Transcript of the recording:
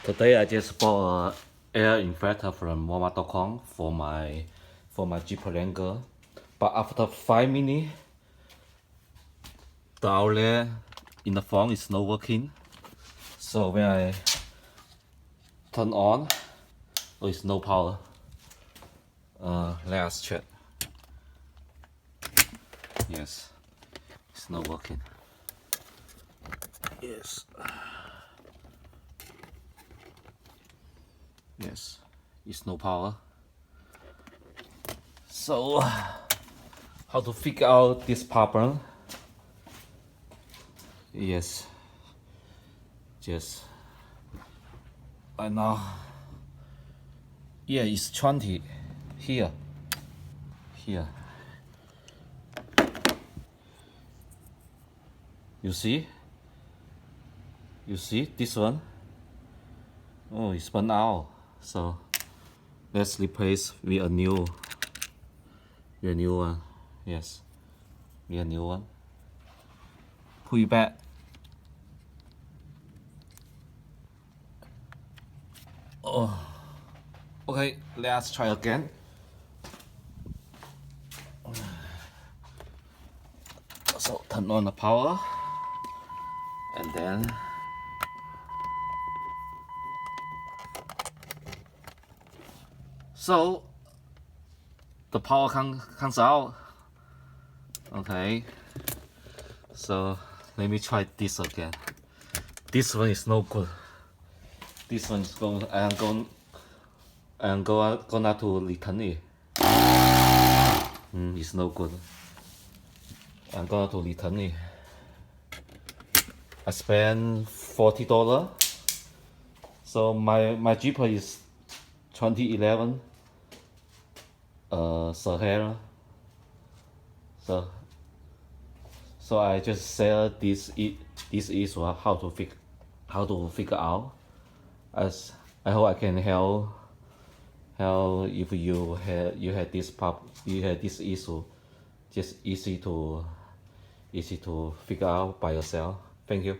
Today I just bought an air inverter from Walmart.com for my Jeep Wrangler, but after 5 minutes, the outlet in the phone is not working. So when I turn on, there is no power. Let's check. Yes, it's not working. Yes, it's no power. So, how to figure out this problem? Yes, just right now. Yeah, it's 20 here. You see this one? Oh, it's burned out. So let's replace with a new one. Yes, with a new one. Put it back. Oh, okay. Let's try again. So turn on the power, and then so the power comes out. Okay, so let me try this again. This one is no good. This one is gonna to return it. It's no good. I'm going to return it. I spent $40. So my Jeep is 2011 Sahara. So I just sell this is how to figure out. As I hope I can help if you had this issue. Just easy to figure out by yourself. Thank you.